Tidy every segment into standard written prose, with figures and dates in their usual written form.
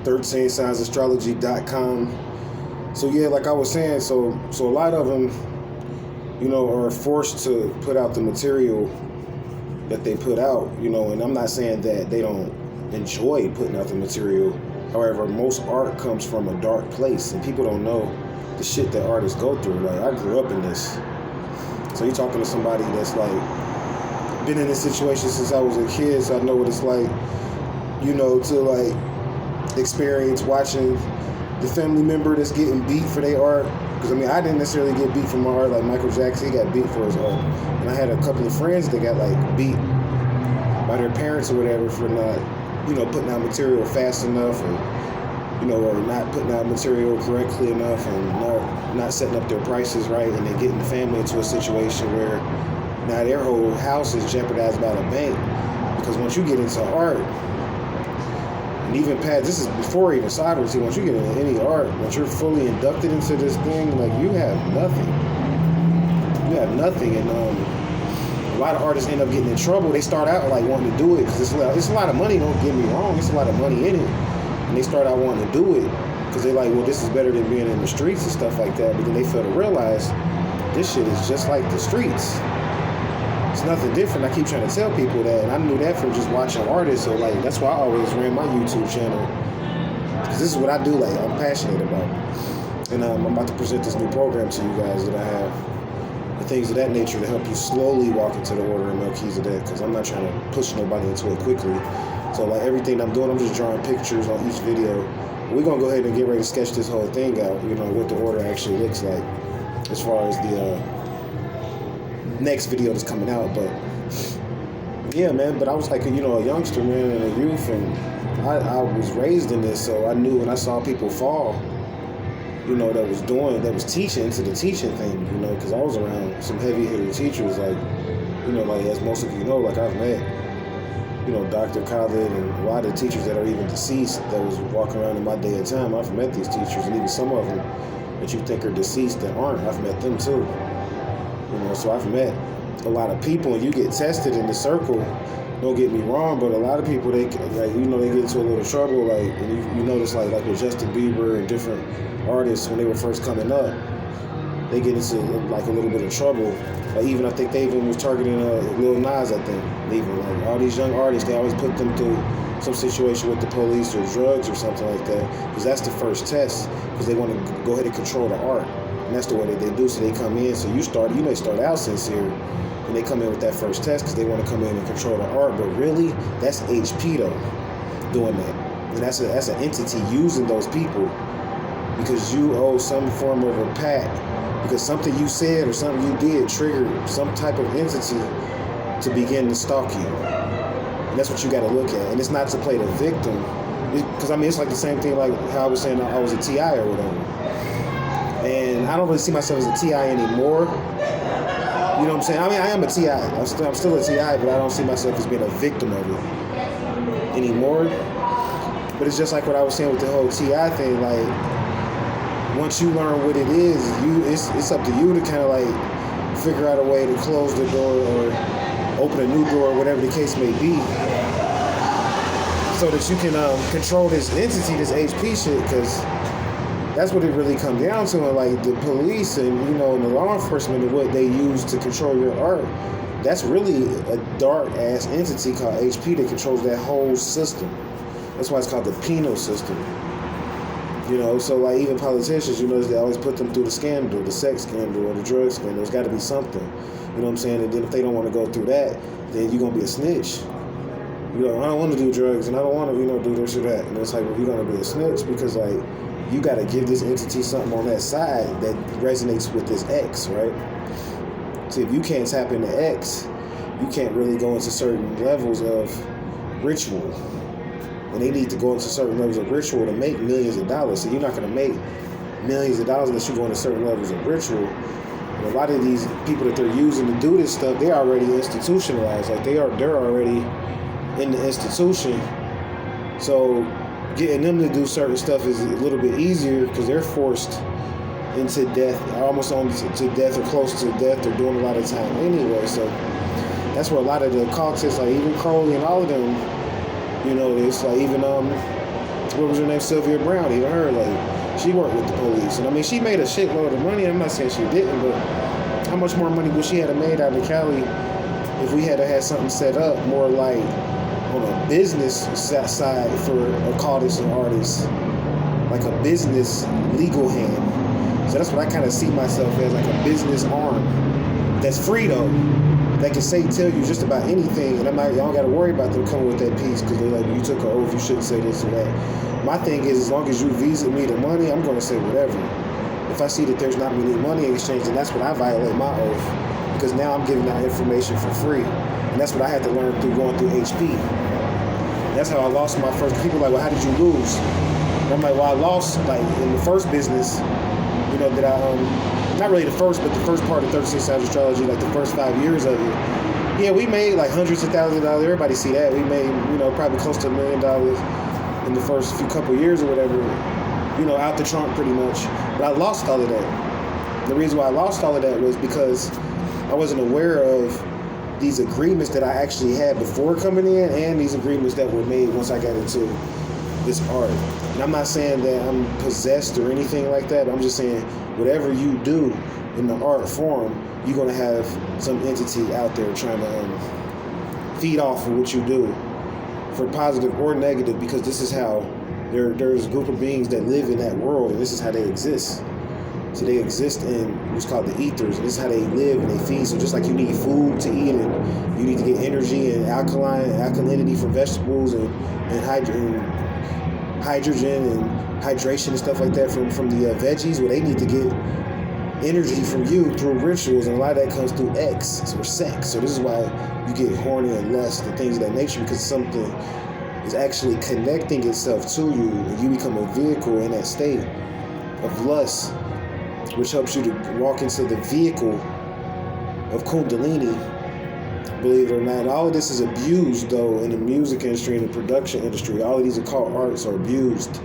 13signsastrology.com. So yeah, like I was saying, so a lot of them, are forced to put out the material that they put out, and I'm not saying that they don't enjoy putting out the material. However, most art comes from a dark place, and people don't know the shit that artists go through. Like, I grew up in this. So you're talking to somebody that's like been in this situation since I was a kid, so I know what it's like, to like experience watching the family member that's getting beat for their art. Because I didn't necessarily get beat for my art. Like Michael Jackson, he got beat for his art. And I had a couple of friends that got like beat by their parents or whatever for not, putting out material fast enough, or not putting out material correctly enough, and not setting up their prices right, and then getting the family into a situation where now their whole house is jeopardized by the bank. Because once you get into art, and even past, this is before even sovereignty, once you get into any art, once you're fully inducted into this thing, like, you have nothing. You have nothing, and a lot of artists end up getting in trouble. They start out like wanting to do it because it's a lot of money, don't get me wrong, it's a lot of money in it. And they start out wanting to do it because they're like, well, this is better than being in the streets and stuff like that. But then they fail to realize this shit is just like the streets. It's nothing different. I keep trying to tell people that, and I knew that from just watching artists. So like, that's why I always ran my YouTube channel, because this is what I do. Like, I'm passionate about, and I'm about to present this new program to you guys that I have, and things of that nature to help you slowly walk into the order of Melchizedek. Because I'm not trying to push nobody into it quickly. So like, everything I'm doing, I'm just drawing pictures on each video. We're gonna go ahead and get ready to sketch this whole thing out. What the order actually looks like, as far as the next video that's coming out. But yeah, man, but I was like a youngster, man, and a youth, and I was raised in this, so I knew when I saw people fall, that was teaching to the teaching thing, because I was around some heavy hitter teachers, like, like as most of you know, like I've met, Dr. Khalid and a lot of teachers that are even deceased that was walking around in my day and time. I've met these teachers, and even some of them that you think are deceased that aren't, I've met them too. So I've met a lot of people, and you get tested in the circle. Don't get me wrong, but a lot of people, they get into a little trouble, like, and you notice like with Justin Bieber and different artists when they were first coming up, they get into like a little bit of trouble. Like, even I think they even was targeting Lil Nas. I think even like all these young artists, they always put them through some situation with the police or drugs or something like that, because that's the first test, because they want to go ahead and control the art. And that's the way that they do. So they come in. So you may start out sincere, and they come in with that first test because they want to come in and control the art. But really, that's HP though, doing that. And that's an entity using those people, because you owe some form of a pact, because something you said or something you did triggered some type of entity to begin to stalk you. And that's what you got to look at. And it's not to play the victim, because it's like the same thing like how I was saying I was a TI or whatever. And I don't really see myself as a TI anymore. You know what I'm saying? I am a TI. I'm still a TI, but I don't see myself as being a victim of it anymore. But it's just like what I was saying with the whole TI thing. Like, once you learn what it is, it's up to you to kind of like figure out a way to close the door or open a new door, whatever the case may be, so that you can control this entity, this HP shit, because that's what it really comes down to. And like the police and and the law enforcement and what they use to control your art, that's really a dark ass entity called HP that controls that whole system. That's why it's called the penal system. So like even politicians, they always put them through the scandal, the sex scandal or the drug scandal. There's got to be something. You know what I'm saying? And then if they don't want to go through that, then you're gonna be a snitch. I don't want to do drugs and I don't want to do this or that. And it's like, well, you're gonna be a snitch because like, you got to give this entity something on that side that resonates with this X, right? So if you can't tap into X, you can't really go into certain levels of ritual. And they need to go into certain levels of ritual to make millions of dollars. So you're not going to make millions of dollars unless you go into certain levels of ritual. And a lot of these people that they're using to do this stuff, they're already institutionalized. Like they're already in the institution. So getting them to do certain stuff is a little bit easier because they're forced into death, almost on to death or close to death. They're doing a lot of time anyway. So that's where a lot of the occultists, like even Crowley and all of them, it's like even what was her name, Sylvia Brown, even her, like, she worked with the police. And I mean, she made a shitload of money. I'm not saying she didn't, but how much more money would she have made out of Cali if we had something set up more like on a business side for occultists and artists, like a business legal hand. So that's what I kind of see myself as, like a business arm that's free though, that can tell you just about anything, and y'all don't got to worry about them coming with that piece because they're like, you took an oath, you shouldn't say this or that. My thing is, as long as you visa me the money, I'm going to say whatever. If I see that there's not any money in exchange, then that's when I violate my oath, because now I'm giving out information for free, and that's what I had to learn through going through HP. That's how I lost my first. People are like, well, how did you lose? And I'm like, well, I lost like in the first business, that I not really the first, but the first part of 36 Hours Astrology, like the first 5 years of it. Yeah, we made like hundreds of thousands of dollars. Everybody see that. We made, probably close to $1 million in the first couple years or whatever, out the trunk pretty much. But I lost all of that. The reason why I lost all of that was because I wasn't aware of these agreements that I actually had before coming in and these agreements that were made once I got into this art. And I'm not saying that I'm possessed or anything like that. I'm just saying whatever you do in the art form, you're going to have some entity out there trying to feed off of what you do, for positive or negative, because this is how there's a group of beings that live in that world, and this is how they exist. So they exist in what's called the ethers, and this is how they live and they feed. So just like you need food to eat, and you need to get energy and alkalinity from vegetables and hydrogen and hydration and stuff like that from the veggies, well, they need to get energy from you through rituals, and a lot of that comes through X or sex. So this is why you get horny and lust and things of that nature, because something is actually connecting itself to you, and you become a vehicle in that state of lust, which helps you to walk into the vehicle of Kundalini, believe it or not. And all of this is abused, though, in the music industry and the production industry. All of these occult arts are abused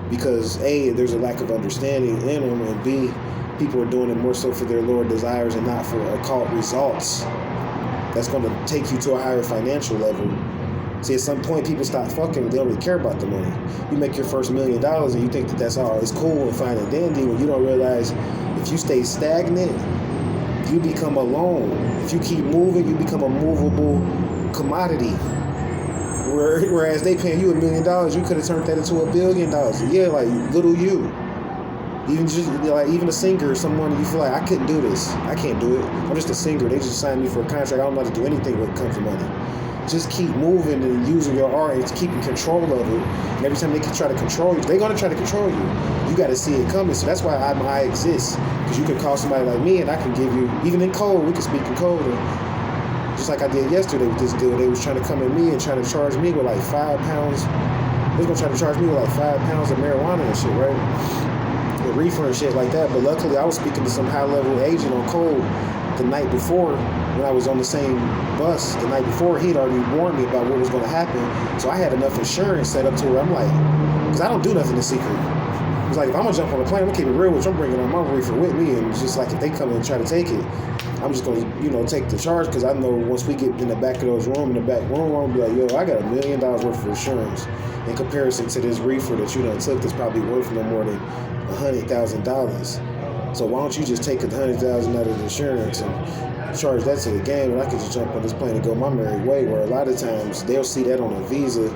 because, A, there's a lack of understanding in them, and B, people are doing it more so for their lower desires and not for occult results that's going to take you to a higher financial level. See, at some point, people stop fucking. They don't really care about the money. You make your first $1 million and you think that that's all. It's cool and fine and dandy, when you don't realize if you stay stagnant, you become alone. If you keep moving, you become a movable commodity. Whereas they paying you $1 million, you could have turned that into $1 billion. Yeah, like little you. Even a singer or someone, you feel like, I couldn't do this. I can't do it. I'm just a singer. They just signed me for a contract. I don't know how to do anything with come for money. Just keep moving and using your art and keeping control of it. And every time they can try to control you, they're going to try to control you. You got to see it coming. So that's why I exist. Because you can call somebody like me and I can give you, even in code, we can speak in code. And just like I did yesterday with this deal, they was trying to come at me and trying to charge me with like 5 pounds. They was going to try to charge me with like 5 pounds of marijuana and shit, right? With reefer and shit like that. But luckily I was speaking to some high-level agent on code the night before, when I was on the same bus the night before. He'd already warned me about what was going to happen. So I had enough insurance set up to where I'm like, because I don't do nothing in secret. It's like, if I'm going to jump on a plane, I'm going to keep it real, which I'm bringing on my reefer with me. And it's just like, if they come and try to take it, I'm just going to, take the charge, because I know once we get in the back of those room, I'm going to be like, yo, I got $1 million worth of insurance in comparison to this reefer that you done took that's probably worth no more than $100,000. So why don't you just take $100,000 out of the insurance and charge that to the game, and I could just jump on this plane and go my merry way, where a lot of times they'll see that on a visa,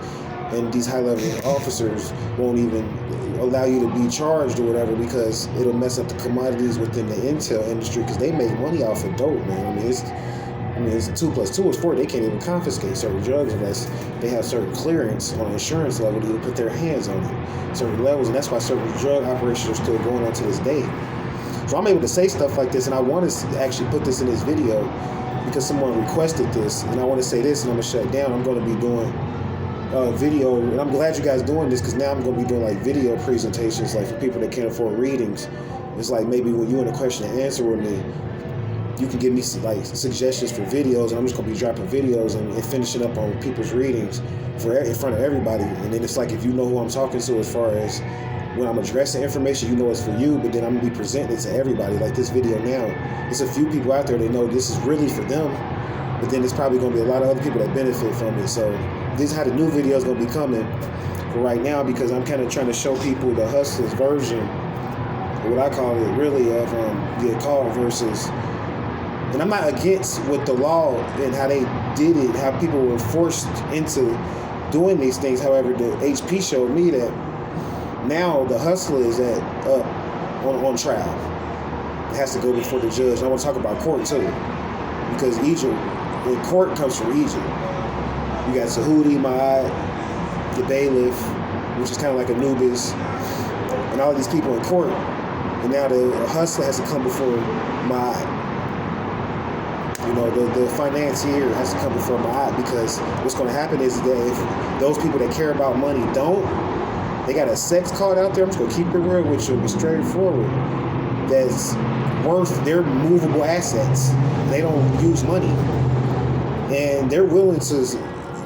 and these high-level officers won't even allow you to be charged or whatever, because it'll mess up the commodities within the intel industry, because they make money off of dope, man. I mean, it's 2 + 2 is 4. They can't even confiscate certain drugs unless they have certain clearance on an insurance level to put their hands on it, certain levels, and that's why certain drug operations are still going on to this day. So I'm able to say stuff like this, and I want to actually put this in this video because someone requested this, and I want to say this, and I'm going to shut down. I'm going to be doing video, and I'm glad you guys doing this, because now I'm going to be doing like video presentations, like for people that can't afford readings. It's like maybe when you in a question and answer with me, you can give me like suggestions for videos, and I'm just going to be dropping videos and finishing up on people's readings in front of everybody. And then it's like, if you know who I'm talking to as far as when I'm addressing information, you know it's for you, but then I'm going to be presenting it to everybody. Like this video now, it's a few people out there that know this is really for them, but then there's probably going to be a lot of other people that benefit from it. So this is how the new video is going to be coming. for right now, because I'm kind of trying to show people the hustler's version, or what I call it really, of the occult versus. And I'm not against what the law and how they did it, how people were forced into doing these things. However, the HP showed me that now the hustler is on trial. It has to go before the judge. And I want to talk about court too, because Egypt, and court comes from Egypt. You got Sahudi, Ma'at, the bailiff, which is kind of like Anubis, and all these people in court. And now the hustler has to come before Ma'at. You know, the financier has to come before Ma'at, because what's going to happen is that if those people that care about money don't, they got a sex card out there, I'm just going to keep it real with you, be straightforward, that's worth their movable assets. They don't use money. And they're willing to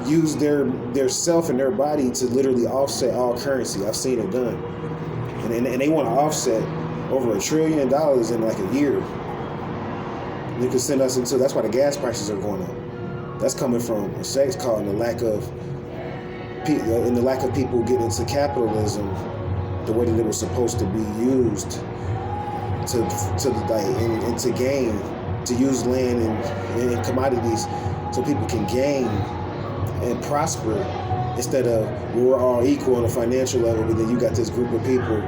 use their self and their body to literally offset all currency. I've seen it done. And they want to offset over $1 trillion in like a year. You can send us into, that's why the gas prices are going up. That's coming from a sex call and the lack of people getting into capitalism the way that it was supposed to be used to gain, to use land and commodities so people can gain and prosper, instead of we're all equal on a financial level, but then you got this group of people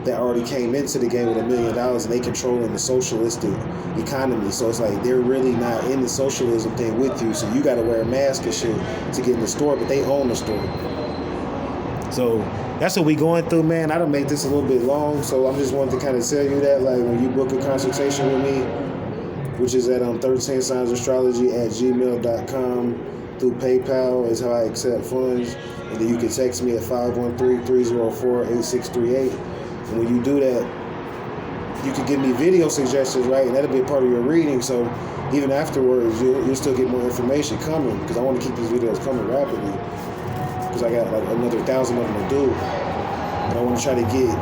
that already came into the game with $1 million and they controlling the socialistic economy. So it's like they're really not in the socialism thing with you. So you got to wear a mask and shit to get in the store, but they own the store. So that's what we going through, man. I done made this a little bit long, so I just wanted to kind of tell you that, like, when you book a consultation with me, which is at 13signsastrology@gmail.com, through PayPal is how I accept funds, and then you can text me at 513-304-8638. And when you do that, you can give me video suggestions, right? And that'll be a part of your reading. So even afterwards, you'll still get more information coming, because I want to keep these videos coming rapidly, because I got like another 1,000 of them to do. And I want to try to get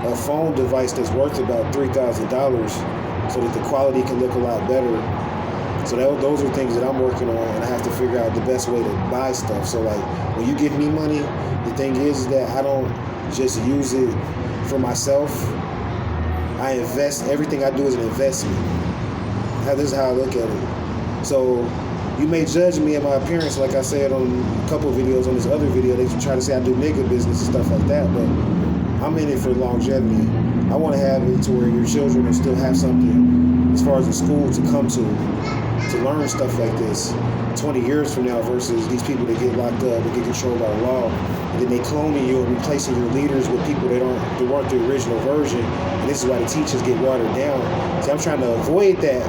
a phone device that's worth about $3,000 so that the quality can look a lot better. So those are things that I'm working on, and I have to figure out the best way to buy stuff. So like when you give me money, the thing is that I don't just use it for myself. I invest. Everything I do is an investment. This is how I look at it. So you may judge me and my appearance, like I said on a couple of videos. On this other video, they try to say I do nigga business and stuff like that, but I'm in it for longevity. I want to have it to where your children will still have something as far as a school to come to learn stuff like this 20 years from now, versus these people that get locked up and get controlled by the law, and then they cloning you and replacing your leaders with people that weren't the original version. And this is why the teachers get watered down. See, I'm trying to avoid that,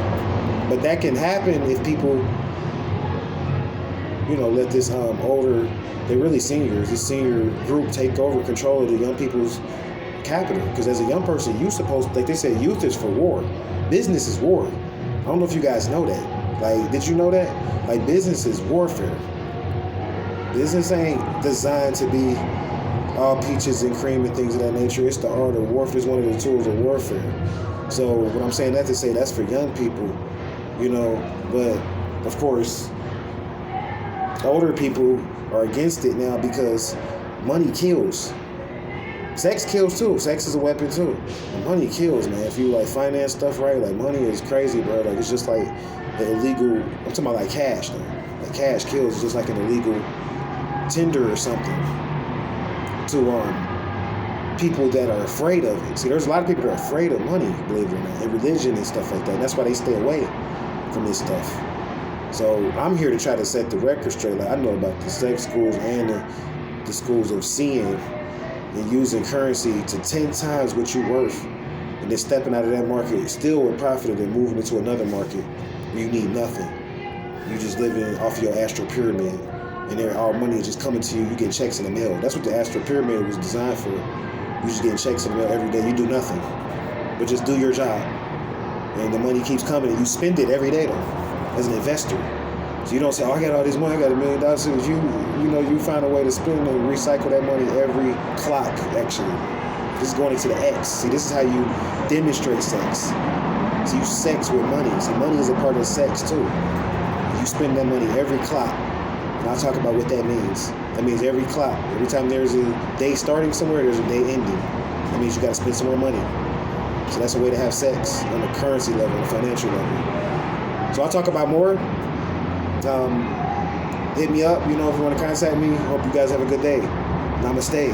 but that can happen if people, let this they're really seniors, this senior group take over control of the young people's capital. Because as a young person, you supposed, like they said, youth is for war. Business is war. I don't know if you guys know that. Like, did you know that? Like, business is warfare. Business ain't designed to be all peaches and cream and things of that nature. It's the art of warfare. It's one of the tools of warfare. So what I'm saying that to say, that's for young people, but of course, older people are against it now because money kills. Sex kills too. Sex is a weapon too. And money kills, man. If you like finance stuff right, like money is crazy, bro. Like it's just like the illegal. I'm talking about like cash, though. Like cash kills. It's just like an illegal tender or something to people that are afraid of it. See, there's a lot of people that are afraid of money, believe it or not, and religion and stuff like that. That's why they stay away from this stuff. So I'm here to try to set the record straight. Like I know about the sex schools and the schools of seeing and using currency to 10 times what you're worth, and then stepping out of that market still with profit, and then moving into another market where you need nothing. You just living off your astral pyramid, and then all money is just coming to you. You get checks in the mail. That's what the astral pyramid was designed for. You just getting checks in the mail every day. You do nothing, but just do your job, and the money keeps coming, and you spend it every day though, as an investor. So you don't say, oh, I got all this money, I got $1 million. You find a way to spend and recycle that money every clock, actually. This is going into the X. See, this is how you demonstrate sex. So you sex with money. See, money is a part of sex too. You spend that money every clock. And I'll talk about what that means. That means every clock, every time there's a day starting somewhere, there's a day ending. That means you got to spend some more money. So that's a way to have sex on the currency level, on the financial level. So I'll talk about more. Hit me up, if you want to contact me. Hope you guys have a good day. Namaste.